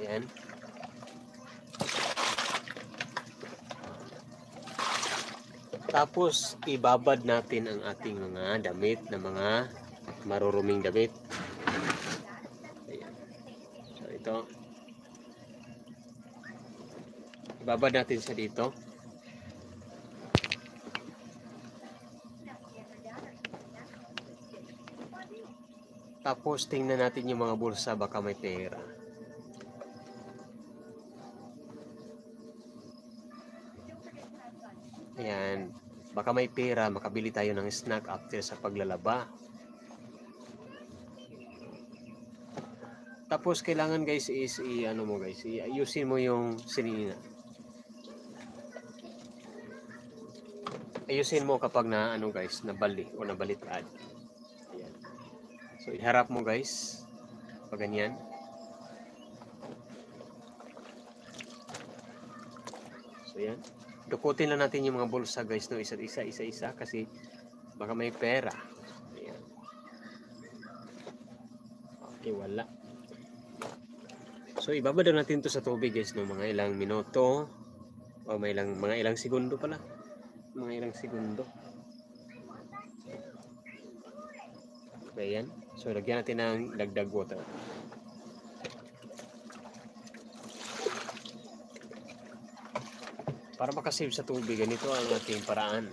Ayan. Tapos ibabad natin ang ating mga damit na mga maruruming damit. Ayan. So ito. Ibabad natin siya dito. Tapos tingnan natin yung mga bulsa, baka may pera. Ayan. Baka may pera, makabili tayo ng snack after sa paglalaba. Tapos kailangan guys is ano mo guys, ayusin mo yung sinina. Ayusin mo kapag na ano guys, nabali o nabalitad. Ayan. So iharap mo guys, pag ganyan. So yan. Dukutin lang natin yung mga bulsa guys, no, isa kasi baka may pera. Ayan. Okay, wala. So ibabad natin to sa tubig guys, no, mga ilang minuto o mga ilang segundo pala. Mga ilang segundo. Ayan. So lagyan natin ng dagdag water. Para makasave sa tubig, ganito ang ating paraan.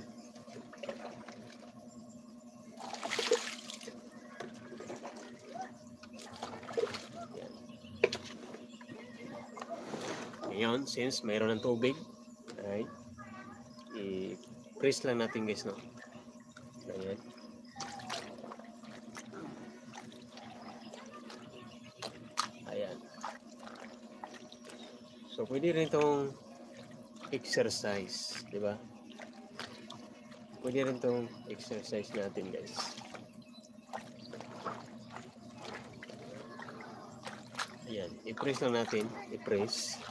Ayan. Ngayon, since mayroon ng tubig, ay i-press lang natin guys, no? Ayan. Ayan. So pwede rin itong exercise, di ba? Pwede rin itong exercise natin guys. Ayan, i-press lang natin, i-press.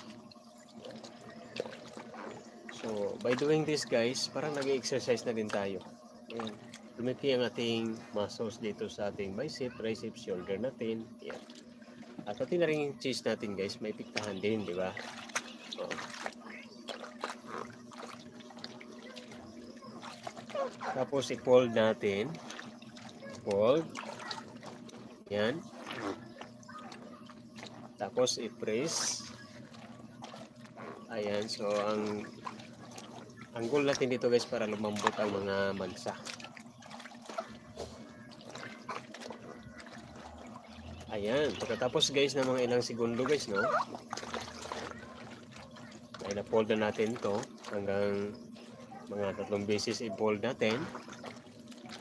So by doing this guys, parang nag-exercise na din tayo. Ayan, lumaki ang ating muscles dito sa ating bicep, tricep, shoulder natin. Ayan. At pati na rin yung chest natin guys, may piktahan din, di ba? Oh. Tapos i-fold natin. Fold. Yan. Tapos i-press. Ayan. So ang goal natin dito guys para lumambot ang mga mansa. Ayan. Pagkatapos guys ng mga ilang segundo guys, no? Ay na-fold na natin to hanggang mga 3 beses i-fold natin.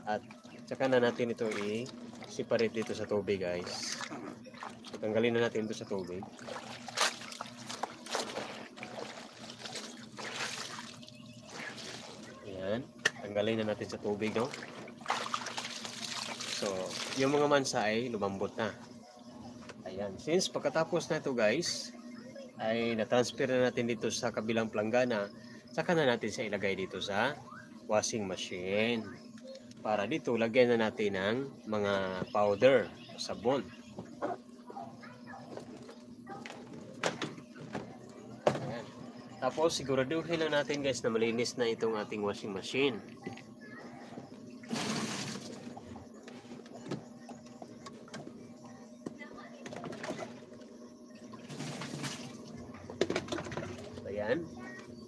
At saka na natin ito i-separate dito sa tubig guys. So, tanggalin na natin ito sa tubig. Ayan. Tanggalin na natin sa tubig, no? So, yung mga mansa ay lumambot na. Ayan. Since pagkatapos na ito guys, ay na-transfer na natin dito sa kabilang planggana, saka na natin siya ilagay dito sa washing machine. Para dito, lagyan na natin ng mga powder, sabon. Ayan. Tapos, siguraduhin lang natin guys na malinis na itong ating washing machine. Ayan.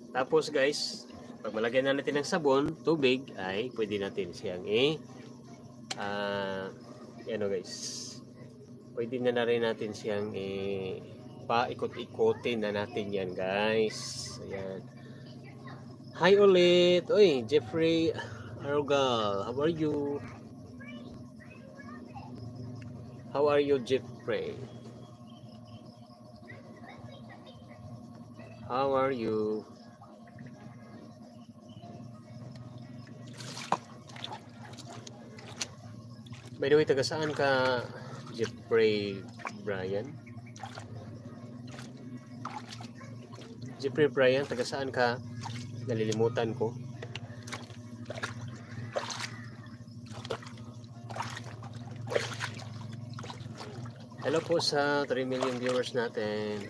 Tapos guys, pag malagyan na natin ng sabon, tubig, ay pwede natin siyang ano guys, pwede na rin natin siyang paikot-ikotin na natin yan guys. Ayan. Hi ulit. Oy, Jeffrey Argal, how are you? How are you, Jeffrey? How are you? By the way, taga saan ka, Jeffrey Brian? Jeffrey Brian, taga saan ka? Nalilimutan ko. Hello po sa 3 million viewers natin.